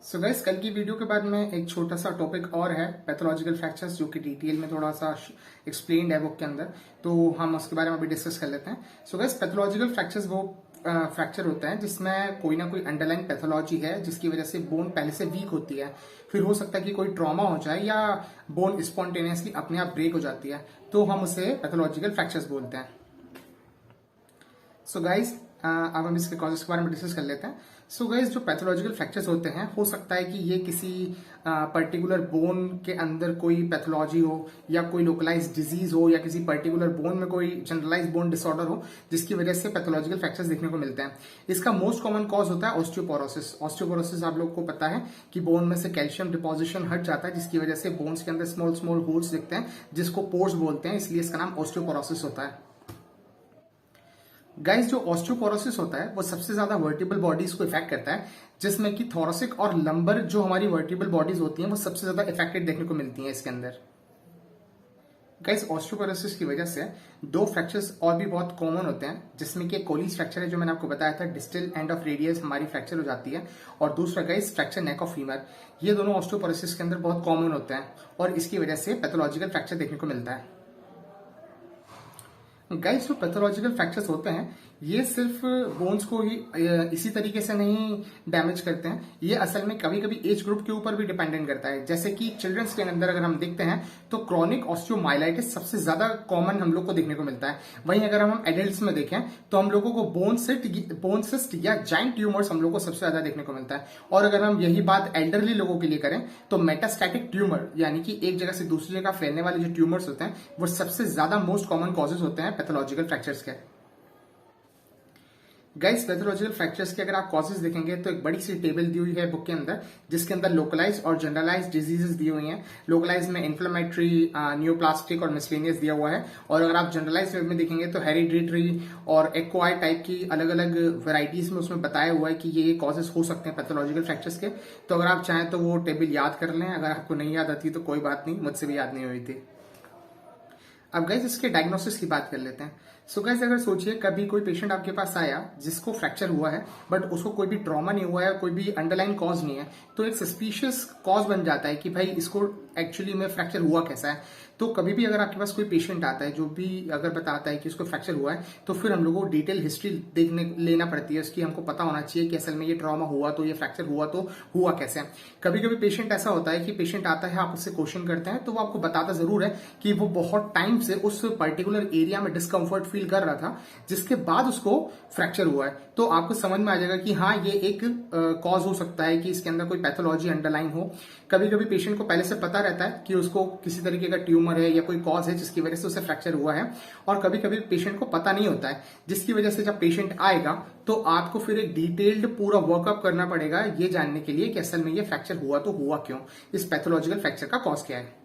So guys, कल की video के बाद में एक छोटा सा टॉपिक और है पैथोलॉजिकल फ्रैक्चर्स, जो कि डिटेल में थोड़ा सा एक्सप्लेन्ड है बुक के अंदर, तो हम उसके बारे में अभी डिस्कस कर लेते हैं। सो गाइस, पैथोलॉजिकल फ्रैक्चर्स वो फ्रैक्चर होता है जिसमें कोई ना कोई अंडरलाइन पैथोलॉजी है जिसकी वजह से बोन पहले से वीक होती है। फिर हो सकता है कि कोई ट्रॉमा हो जाए या बोन स्पॉन्टेनियसली अपने आप ब्रेक हो जाती है, तो हम उसे पैथोलॉजिकल फ्रैक्चर्स बोलते हैं। सो गाइज, अब हम इसके कॉजेस के बारे में डिस्कस कर लेते हैं। सो गाइज, जो पैथोलॉजिकल फ्रैक्चर्स होते हैं, हो सकता है कि ये किसी पर्टिकुलर बोन के अंदर कोई पैथोलॉजी हो या कोई लोकलाइज डिजीज हो या किसी पर्टिकुलर बोन में कोई जनरलाइज बोन डिसऑर्डर हो जिसकी वजह से पैथोलॉजिकल फ्रैक्चर्स देखने को मिलते हैं। इसका मोस्ट कॉमन कॉज होता है ऑस्टियोपोरोसिस। ऑस्टियोपोरोसिस आप लोग को पता है कि बोन में से कैल्शियम डिपोजिशन हट जाता है, जिसकी वजह से बोन्स के अंदर स्मॉल स्मॉल होल्स दिखते हैं जिसको पोर्स बोलते हैं, इसलिए इसका नाम ऑस्टियोपोरोसिस होता है। गाइस, जो ऑस्टियोपोरोसिस होता है वो सबसे ज्यादा वर्टिबल बॉडीज को इफेक्ट करता है, जिसमें कि थोरेसिक और लंबर जो हमारी वर्टिबल बॉडीज होती हैं वो सबसे ज्यादा इफेक्टेड देखने को मिलती हैं इसके अंदर। गाइस, ऑस्टियोपोरोसिस की वजह से दो फ्रैक्चर्स और भी बहुत कॉमन होते हैं, जिसमें कि कोलीज फ्रैक्चर है जो मैंने आपको बताया था, डिस्टल एंड ऑफ रेडियस हमारी फ्रैक्चर हो जाती है, और दूसरा guys fracture neck of femur. ये दोनों ऑस्टियोपोरोसिस के अंदर बहुत कॉमन होते हैं और इसकी वजह से पैथोलॉजिकल फ्रैक्चर देखने को मिलता है। गाइस, जो पैथोलॉजिकल फ्रैक्चर्स होते हैं ये सिर्फ बोन्स को ही इसी तरीके से नहीं डैमेज करते हैं, ये असल में कभी कभी एज ग्रुप के ऊपर भी डिपेंडेंट करता है। जैसे कि चिल्ड्रंस के अंदर अगर हम देखते हैं तो क्रॉनिक ऑस्टियोमाइलाइटिस सबसे ज्यादा कॉमन हम लोग को देखने को मिलता है। वहीं अगर हम एडल्ट्स में देखें तो हम लोगों को बोन सिस्ट या जाइंट ट्यूमर्स हम लोग को सबसे ज्यादा देखने को मिलता है। और अगर हम यही बात एल्डरली लोगों के लिए करें तो मेटास्टैटिक ट्यूमर, यानी कि एक जगह से दूसरी जगह फैलने वाले जो ट्यूमर्स होते हैं वो सबसे ज्यादा मोस्ट कॉमन कॉजेज होते हैं पैथोलॉजिकल फ्रैक्चर्स के। गाइस, पैथोलॉजिकल फ्रैक्चर्स के अगर आप कॉजेज देखेंगे तो एक बड़ी सी टेबल दी हुई है बुक के अंदर, जिसके अंदर लोकलाइज और जनरलाइज डिजीजेस दी हुई हैं। लोकलाइज में इन्फ्लेमेटरी, न्यूप्लास्टिक और मिसलेनियस दिया हुआ है, और अगर आप जनरलाइज में देखेंगे तो हेरिडिटरी और एक्वायर्ड टाइप की अलग अलग वेराइटीज में उसमें बताया हुआ है कि ये कॉजेज हो सकते हैं पैथोलॉजिकल फ्रैक्चर्स के। तो अगर आप चाहें तो वो टेबल याद कर लें, अगर आपको नहीं याद आती तो कोई बात नहीं, मुझसे भी याद नहीं हुई थी। अब गाइस, इसके डायग्नोसिस की बात कर लेते हैं। सो गाइस, अगर सोचिए कभी कोई पेशेंट आपके पास आया जिसको फ्रैक्चर हुआ है बट उसको कोई भी ट्रॉमा नहीं हुआ है, कोई भी अंडरलाइन कॉज नहीं है, तो एक सस्पिशियस कॉज बन जाता है कि भाई इसको एक्चुअली में फ्रैक्चर हुआ कैसा है। तो कभी भी अगर आपके पास कोई पेशेंट आता है जो भी अगर बताता है कि उसको फ्रैक्चर हुआ है, तो फिर हम लोगों को डिटेल हिस्ट्री लेना पड़ती है उसकी। हमको पता होना चाहिए कि असल में ये ट्रॉमा हुआ तो ये फ्रैक्चर हुआ तो हुआ कैसे। कभी कभी पेशेंट ऐसा होता है कि पेशेंट आता है, आप उससे क्वेश्चन करते हैं तो वो आपको बताता जरूर है कि वो बहुत टाइम से उस पर्टिकुलर एरिया में डिस्कम्फर्ट फील कर रहा था, जिसके बाद उसको फ्रैक्चर हुआ है। तो आपको समझ में आ जाएगा कि हाँ, ये एक कॉज हो सकता है कि इसके अंदर कोई पैथोलॉजी अंडरलाइन हो। कभी कभी पेशेंट को पहले से पता रहता है कि उसको किसी तरीके का ट्यूमर है या कोई कॉज है जिसकी वजह से उसे फ्रैक्चर हुआ है, और कभी कभी पेशेंट को पता नहीं होता है, जिसकी वजह से जब पेशेंट आएगा तो आपको फिर एक डिटेल्ड पूरा वर्कअप करना पड़ेगा ये जानने के लिए कि असल में ये फ्रैक्चर हुआ तो हुआ क्यों, इस पैथोलॉजिकल फ्रैक्चर का कॉज क्या है।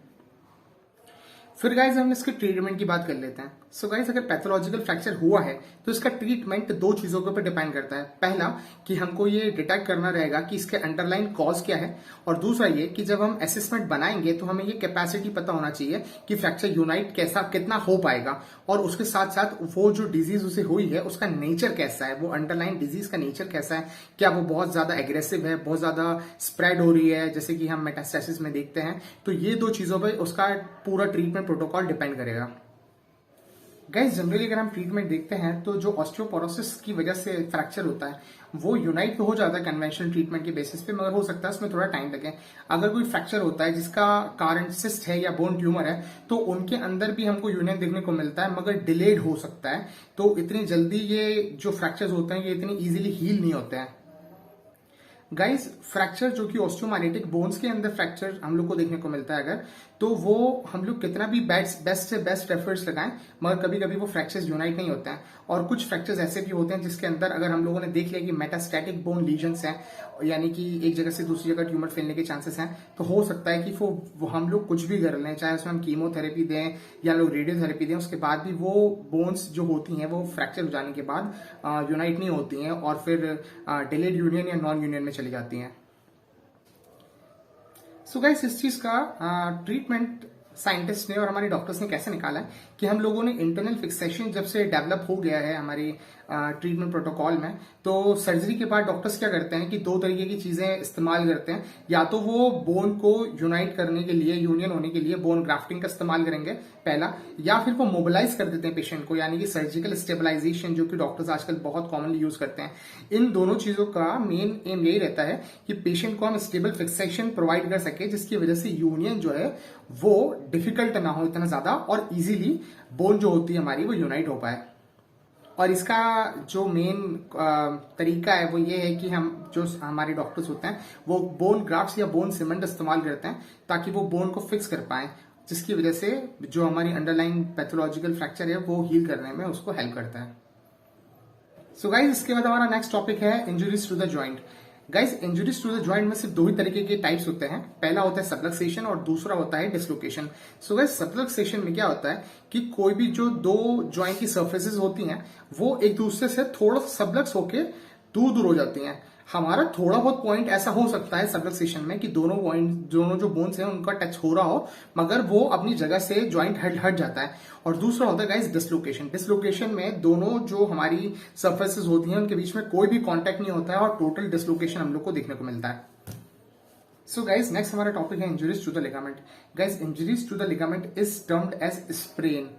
फिर गाइज हम इसके ट्रीटमेंट की बात कर लेते हैं। सो गाइज, अगर पैथोलॉजिकल फ्रैक्चर हुआ है तो इसका ट्रीटमेंट दो चीजों के ऊपर डिपेंड करता है। पहला कि हमको ये डिटेक्ट करना रहेगा कि इसके अंडरलाइन कॉज क्या है, और दूसरा ये कि जब हम असेसमेंट बनाएंगे तो हमें ये कैपेसिटी पता होना चाहिए कि फ्रैक्चर यूनाइट कैसा कितना हो पाएगा, और उसके साथ साथ वो जो डिजीज उसे हुई है उसका नेचर कैसा है, वो अंडरलाइन डिजीज का नेचर कैसा है, क्या वो बहुत ज्यादा एग्रेसिव है, बहुत ज्यादा स्प्रेड हो रही है जैसे कि हम मेटास्टेसिस में देखते हैं। तो ये दो चीजों पर उसका पूरा ट्रीटमेंट प्रोटोकॉल डिपेंड करेगा। गाइस, जनरली अगर हम ट्रीटमेंट देखते हैं तो जो ऑस्टियोपोरोसिस की वजह से फ्रैक्चर होता है वो यूनाइट तो हो जाता है कन्वेंशनल ट्रीटमेंट के बेसिस पे, मगर हो सकता है उसमें थोड़ा टाइम लगे। अगर कोई फ्रैक्चर होता है जिसका कारण सिस्ट है या बोन ट्यूमर है तो उनके अंदर भी हमको यूनियन देखने को मिलता है, मगर डिलेड हो सकता है। तो इतनी जल्दी ये जो फ्रैक्चर्स होते हैं ये इतनी इजीली हील नहीं होते हैं। गाइस, फ्रैक्चर जो कि ऑस्टियोमाइलिटिक बोन्स के अंदर फ्रैक्चर हम लोग को देखने को मिलता है अगर, तो वो हम लोग कितना भी बेस्ट से बेस्ट एफर्ट्स लगाएं मगर कभी कभी वो फ्रैक्चर्स यूनाइट नहीं होते हैं। और कुछ फ्रैक्चर्स ऐसे भी होते हैं जिसके अंदर अगर हम लोगों ने देख लिया कि मेटास्टैटिक बोन लीजन्स हैं, यानी कि एक जगह से दूसरी जगह ट्यूमर फैलने के चांसेस हैं, तो हो सकता है कि वो हम लोग कुछ भी कर लें, चाहे उसमें हम कीमोथेरेपी दें या लोग रेडियोथेरेपी दें, उसके बाद भी वो बोन्स जो होती हैं वो फ्रैक्चर हो जाने के बाद यूनाइट नहीं होती हैं और फिर डिलेड यूनियन या नॉन यूनियन में चली जाती हैं। सो गाइस, इस चीज का ट्रीटमेंट साइंटिस्ट ने और हमारे डॉक्टर्स ने कैसे निकाला है कि हम लोगों ने इंटरनल फिक्सेशन जब से डेवलप हो गया है हमारी ट्रीटमेंट प्रोटोकॉल में, तो सर्जरी के बाद डॉक्टर्स क्या करते हैं कि दो तरीके की चीजें इस्तेमाल करते हैं। या तो वो बोन को यूनाइट करने के लिए, यूनियन होने के लिए बोन ग्राफ्टिंग का इस्तेमाल करेंगे पहला, या फिर वो मोबिलाइज कर देते हैं पेशेंट को, यानी कि सर्जिकल स्टेबलाइजेशन, जो कि डॉक्टर्स आजकल बहुत कॉमनली यूज करते हैं। इन दोनों चीजों का मेन एम यही रहता है कि पेशेंट को हम स्टेबल फिक्सेशन प्रोवाइड कर सके, जिसकी वजह से यूनियन जो है वो डिफिकल्ट ना हो इतना ज्यादा, और इजीली बोन जो होती है हमारी वो यूनाइट हो पाए। और इसका जो मेन तरीका है वो ये है कि हम जो हमारे डॉक्टर्स होते हैं वो बोन ग्राफ्ट्स या बोन सीमेंट इस्तेमाल करते हैं ताकि वो बोन को फिक्स कर पाए, जिसकी वजह से जो हमारी अंडरलाइन पैथोलॉजिकल फ्रैक्चर है वो हील करने में उसको हेल्प करता है। सो गाइज, इसके बाद हमारा नेक्स्ट टॉपिक है injuries to the joint. Guys, injuries to the joint में सिर्फ दो ही तरीके के टाइप्स होते हैं। पहला होता है सबलक्सेशन और दूसरा होता है डिसलोकेशन। सो गाइज, सबलक्सेशन में क्या होता है कि कोई भी जो दो जॉइंट की सर्फेसेस होती हैं वो एक दूसरे से थोड़ा सबलक्स होके दूर दूर हो जाती हैं। हमारा थोड़ा बहुत पॉइंट ऐसा हो सकता है सबलक्सेशन में कि दोनों जो बोन्स हैं उनका टच हो रहा हो, मगर वो अपनी जगह से जॉइंट हट जाता है। और दूसरा होता है गाइस डिसलोकेशन। डिसलोकेशन में दोनों जो हमारी सर्फेसेस होती हैं उनके बीच में कोई भी कॉन्टेक्ट नहीं होता है और टोटल डिसलोकेशन हम लोग को देखने को मिलता है। सो गाइस, नेक्स्ट हमारा टॉपिक है injuries to the ligament. Guys, injuries to the ligament is termed as sprain.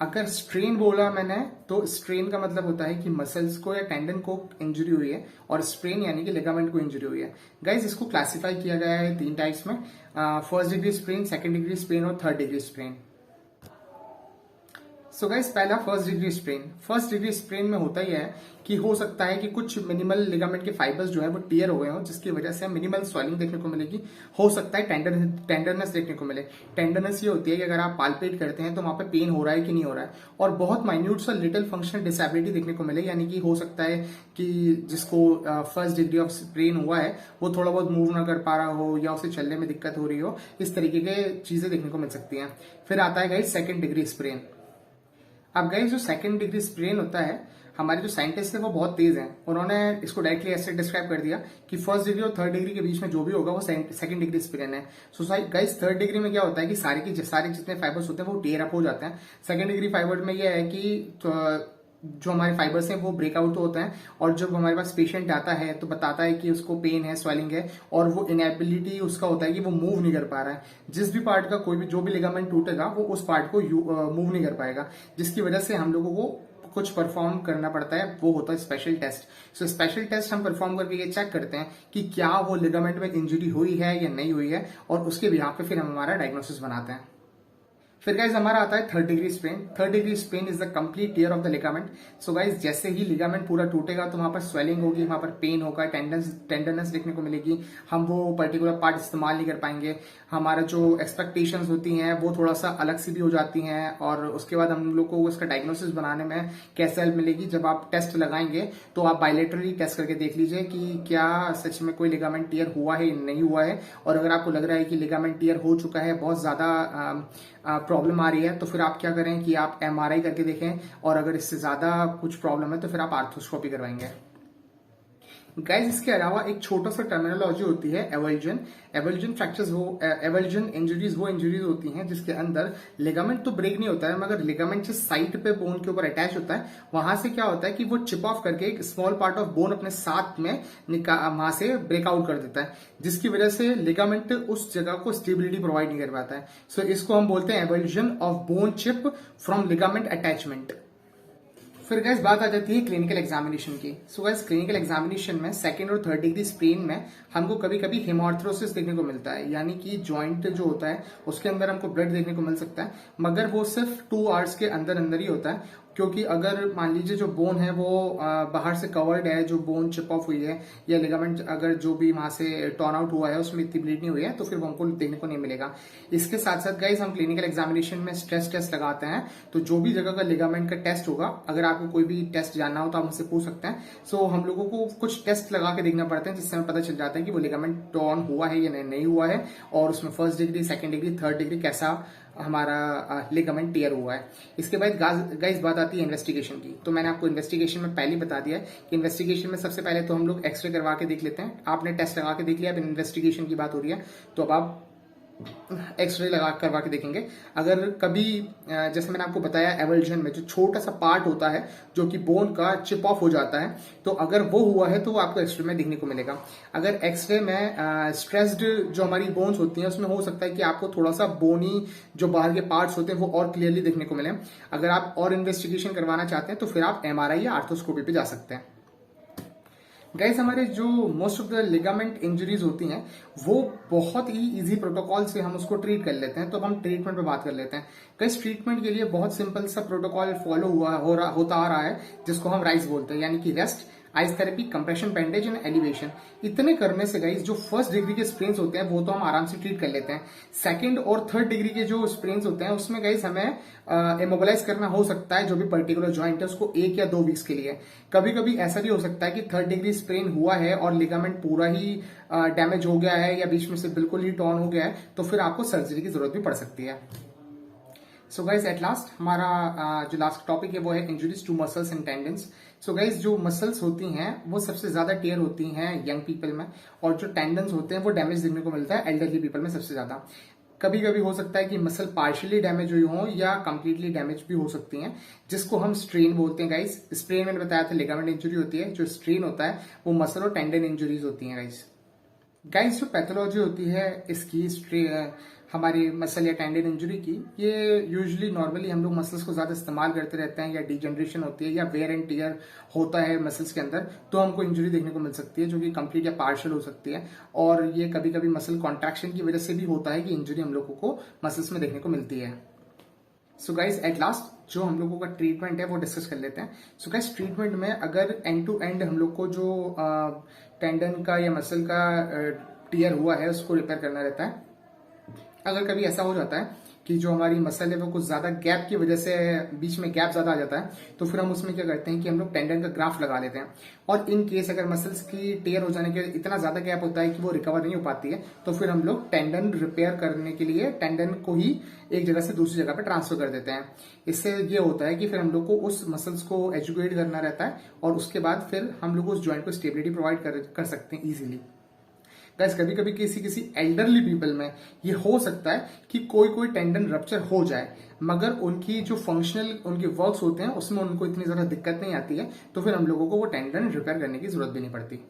अगर स्ट्रेन बोला मैंने तो स्ट्रेन का मतलब होता है कि मसल्स को या टेंडन को इंजरी हुई है, और स्प्रेन यानी कि लिगामेंट को इंजरी हुई है। गाइस, इसको क्लासिफाई किया गया है तीन टाइप्स में, first degree sprain, second degree sprain और third degree sprain. So guys, पहला first degree sprain. First degree sprain में होता ही है कि हो सकता है कि कुछ मिनिमल लिगामेंट के फाइबर्स जो है वो टियर हो गए हो, जिसकी वजह से मिनिमल स्वेलिंग देखने को मिलेगी। हो सकता है टेंडरनेस देखने को मिले। टेंडरनेस ये होती है कि अगर आप पाल्पेट करते हैं तो वहां पे पेन हो रहा है कि नहीं हो रहा है, और बहुत माइन्यूट सा लिटिल फंक्शनल डिसेबिलिटी देखने को मिले, यानी कि हो सकता है कि जिसको फर्स्ट डिग्री ऑफ स्प्रेन हुआ है वो थोड़ा बहुत मूव ना कर पा रहा हो या उसे चलने में दिक्कत हो रही हो। इस तरीके के चीजें देखने को मिल सकती हैं। फिर आता है गाइस सेकंड डिग्री स्प्रेन। अब गाइस, जो सेकंड डिग्री स्प्रेन होता है, हमारे जो साइंटिस्ट है वो बहुत तेज हैं, उन्होंने इसको डायरेक्टली ऐसे डिस्क्राइब कर दिया कि फर्स्ट डिग्री और थर्ड डिग्री के बीच में जो भी होगा वो सेकंड डिग्री स्प्रेन है। सो गाइस, थर्ड डिग्री में क्या होता है कि सारे जितने फाइबर्स होते हैं वो टेयर अप हो जाते हैं। सेकंड डिग्री फाइबर में यह है कि जो हमारे फाइबर्स हैं वो ब्रेकआउट होते हैं, और जब हमारे पास पेशेंट आता है तो बताता है कि उसको पेन है, स्वेलिंग है, और वो इनएबिलिटी उसका होता है कि वो मूव नहीं कर पा रहा है। जिस भी पार्ट का कोई भी जो भी लिगामेंट टूटेगा वो उस पार्ट को मूव नहीं कर पाएगा, जिसकी वजह से हम लोगों को कुछ परफॉर्म करना पड़ता है, वो होता है special test. So special test हम परफॉर्म करके ये चेक करते हैं कि क्या वो लिगामेंट में इंजरी हुई है या नहीं हुई है, और उसके बिहाफ पे फिर हम हमारा डायग्नोसिस बनाते हैं। फिर गाइज हमारा आता है third degree sprain. Third degree sprain is the complete tear of the ligament. So guys, जैसे ही लिगामेंट पूरा टूटेगा तो वहां पर स्वेलिंग होगी, वहां पर पेन होगा, टेंडरनेस देखने को मिलेगी, हम वो पर्टिकुलर पार्ट इस्तेमाल नहीं कर पाएंगे, हमारा जो एक्सपेक्टेशंस होती हैं वो थोड़ा सा अलग सी भी हो जाती हैं, और उसके बाद हम लोग को उसका डायग्नोसिस बनाने में कैसे हेल्प मिलेगी, जब आप टेस्ट लगाएंगे तो आप बायलेटरली टेस्ट करके देख लीजिए कि क्या सच में कोई लिगामेंट टियर हुआ है या नहीं हुआ है। और अगर आपको लग रहा है कि लिगामेंट टियर हो चुका है, बहुत ज्यादा प्रॉब्लम आ रही है, तो फिर आप क्या करें कि आप एमआरआई करके देखें, और अगर इससे ज्यादा कुछ प्रॉब्लम है तो फिर आप आर्थ्रोस्कोपी करवाएंगे। गाइस, इसके अलावा एक छोटा सा टर्मिनोलॉजी होती है avulsion. Avulsion fractures avulsion injuries वो इंजरीज होती हैं जिसके अंदर लिगामेंट तो ब्रेक नहीं होता है, मगर लिगामेंट जिस साइट पे बोन के ऊपर अटैच होता है वहां से क्या होता है कि वो चिप ऑफ करके एक स्मॉल पार्ट ऑफ बोन अपने साथ में वहां से ब्रेकआउट कर देता है, जिसकी वजह से लिगामेंट उस जगह को स्टेबिलिटी प्रोवाइड नहीं कर पाता है। सो इसको हम बोलते हैं avulsion of bone chip from ligament attachment. फिर गैस बात आ जाती है क्लिनिकल एग्जामिनेशन की। सो गैस, क्लिनिकल एग्जामिनेशन में सेकंड और थर्ड डिग्री स्प्रेन में हमको कभी कभी हेमार्थ्रोसिस देखने को मिलता है, यानी कि जॉइंट जो होता है उसके अंदर हमको ब्लड देखने को मिल सकता है, मगर वो सिर्फ 2 आवर्स के अंदर अंदर ही होता है, क्योंकि अगर मान लीजिए जो बोन है वो बाहर से कवर्ड है, जो बोन चिप ऑफ हुई है या लिगामेंट अगर जो भी वहां से टर्न आउट हुआ है उसमें इतनी ब्लीड नहीं हुई है, तो फिर वो हमको देखने को नहीं मिलेगा। इसके साथ साथ गाइस, हम क्लिनिकल एग्जामिनेशन में स्ट्रेस टेस्ट लगाते हैं, तो जो भी जगह का लिगामेंट का टेस्ट होगा, अगर आपको कोई भी टेस्ट जानना हो तो आप मुझसे पूछ सकते हैं। सो हम लोगों को कुछ टेस्ट लगा के देखना पड़ता है, जिससे हमें पता चल जाता है कि वो लिगामेंट टर्न हुआ है या नहीं हुआ है, और उसमें first degree, second degree, third degree कैसा हमारा लिगामेंट टियर हुआ है। इसके बाद गाइस बात आती है इन्वेस्टिगेशन की। तो मैंने आपको इन्वेस्टिगेशन में पहले बता दिया है कि इन्वेस्टिगेशन में सबसे पहले तो हम लोग एक्सरे करवा के देख लेते हैं। आपने टेस्ट लगा के देख लिया, अब इन्वेस्टिगेशन की बात हो रही है, तो अब आप एक्सरे लगा करवा के देखेंगे। अगर कभी जैसे मैंने आपको बताया एवल्जन में जो छोटा सा पार्ट होता है जो कि बोन का चिप ऑफ हो जाता है, तो अगर वो हुआ है तो वो आपको एक्सरे में देखने को मिलेगा। अगर एक्सरे में स्ट्रेस्ड जो हमारी बोन्स होती हैं उसमें हो सकता है कि आपको थोड़ा सा बोनी जो बाहर के पार्ट्स होते हैं वो और क्लियरली देखने को मिले। अगर आप और इन्वेस्टिगेशन करवाना चाहते हैं तो फिर आप एमआरआई या आर्थोस्कोपी पे जा सकते हैं। गाइस, हमारे जो most of the ligament injuries होती हैं वो बहुत ही इजी प्रोटोकॉल से हम उसको ट्रीट कर लेते हैं। तो अब हम ट्रीटमेंट पे बात कर लेते हैं। गाइस, ट्रीटमेंट के लिए बहुत सिंपल सा प्रोटोकॉल फॉलो होता आ रहा है जिसको हम राइस बोलते हैं, यानी कि rest, ice therapy, compression bandage and elevation. इतने करने से गाइस जो फर्स्ट डिग्री के स्प्रेन्स होते हैं वो तो हम आराम से ट्रीट कर लेते हैं। सेकंड और थर्ड डिग्री के जो स्प्रेन्स होते हैं उसमें गाइस हमें इमोबिलाइज करना हो सकता है जो भी पर्टिकुलर जॉइंट है उसको 1 या 2 वीक्स के लिए। कभी कभी ऐसा भी हो सकता है कि थर्ड डिग्री स्प्रेन हुआ है और लिगामेंट पूरा ही डैमेज हो गया है या बीच में से बिल्कुल ही टॉर्न हो गया है, तो फिर आपको सर्जरी की जरूरत भी पड़ सकती है। सो गाइज, एट लास्ट हमारा जो लास्ट टॉपिक है वो है injuries to muscles and tendons. So guys, जो मसल्स होती हैं वो सबसे ज्यादा टेयर होती हैं यंग पीपल में, और जो टेंडन्स होते हैं वो डैमेज देखने को मिलता है एल्डरली पीपल में सबसे ज्यादा। कभी कभी हो सकता है कि मसल पार्शियली डैमेज हुई हो या कंप्लीटली डैमेज भी हो सकती हैं, जिसको हम स्ट्रेन बोलते हैं। गाइज, स्ट्रेन मैंने बताया था लिगामेंट इंजुरी होती है, जो स्ट्रेन होता है वो मसल और टेंडन इंजुरीज होती हैं। गाइस, जो पैथोलॉजी होती है इसकी हमारी मसल या टेंडन इंजरी की, ये यूजुअली नॉर्मली हम लोग मसल्स को ज्यादा इस्तेमाल करते रहते हैं या डिजनरेशन होती है या वेयर एंड टियर होता है मसल्स के अंदर, तो हमको इंजरी देखने को मिल सकती है जो कि कंप्लीट या पार्शियल हो सकती है। और ये कभी कभी मसल कॉन्ट्रैक्शन की वजह से भी होता है कि इंजरी हम लोगों को मसल्स में देखने को मिलती है। सो गाइस, एट लास्ट जो हम लोगों का ट्रीटमेंट है वो डिस्कस कर लेते हैं। सो गाइस, ट्रीटमेंट में अगर एंड टू एंड हम लोग को जो टेंडन का या मसल का टीयर हुआ है उसको रिपेयर करना रहता है। अगर कभी ऐसा हो जाता है कि जो हमारी मसल है वो कुछ ज्यादा गैप की वजह से बीच में गैप ज्यादा आ जाता है, तो फिर हम उसमें क्या करते हैं कि हम लोग टेंडन का ग्राफ्ट लगा लेते हैं। और इन केस अगर मसल्स की टेयर हो जाने के इतना ज्यादा गैप होता है कि वो रिकवर नहीं हो पाती है, तो फिर हम लोग टेंडन रिपेयर करने के लिए टेंडन को ही एक जगह से दूसरी जगह पे ट्रांसफर कर देते हैं। इससे ये होता है कि फिर हम लोग को उस मसल्स को एजुकेट करना रहता है और उसके बाद फिर हम लोग उस ज्वाइंट को स्टेबिलिटी प्रोवाइड कर सकते हैं इजीली। गाइस, कभी कभी किसी एल्डरली पीपल में ये हो सकता है कि कोई टेंडन रप्चर हो जाए, मगर उनकी जो फंक्शनल उनके वर्क्स होते हैं उसमें उनको इतनी ज्यादा दिक्कत नहीं आती है, तो फिर हम लोगों को वो टेंडन रिपेयर करने की जरूरत भी नहीं पड़ती।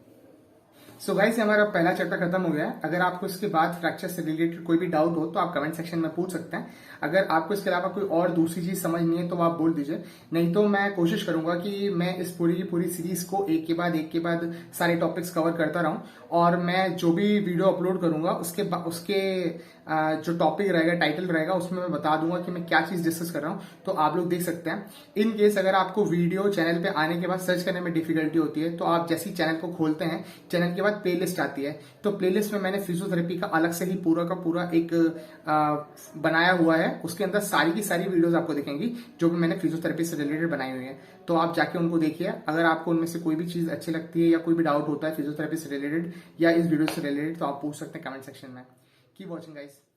सो गाइस, हमारा पहला चैप्टर खत्म हो गया है। अगर आपको इसके बाद फ्रैक्चर से रिलेटेड कोई भी डाउट हो तो आप कमेंट सेक्शन में पूछ सकते हैं। अगर आपको इसके अलावा कोई और दूसरी चीज समझ नहीं है तो आप बोल दीजिए, नहीं तो मैं कोशिश करूंगा कि मैं इस पूरी की पूरी सीरीज को एक के बाद सारे टॉपिक्स कवर करता रहूं। और मैं जो भी वीडियो अपलोड करूंगा उसके जो टॉपिक रहेगा, टाइटल रहेगा, उसमें मैं बता दूंगा कि मैं क्या चीज डिस्कस कर रहा हूं, तो आप लोग देख सकते हैं। इन केस अगर आपको वीडियो चैनल पे आने के बाद सर्च करने में डिफिकल्टी होती है, तो आप जैसे ही चैनल को खोलते हैं, चैनल के बाद प्लेलिस्ट आती है, तो प्लेलिस्ट में मैंने फिजियोथेरेपी का अलग से ही पूरा का पूरा एक बनाया हुआ है। उसके अंदर सारी की सारी वीडियोस आपको दिखेंगी जो कि मैंने फिजियोथेरेपी से रिलेटेड बनाई हुई है, तो आप जाके उनको देखिए। अगर आपको उनमें से कोई भी चीज अच्छी लगती है या कोई भी डाउट होता है फिजियोथेरेपी से रिलेटेड या इस वीडियो से रिलेटेड, तो आप पूछ सकते हैं कमेंट सेक्शन में। Keep watching guys.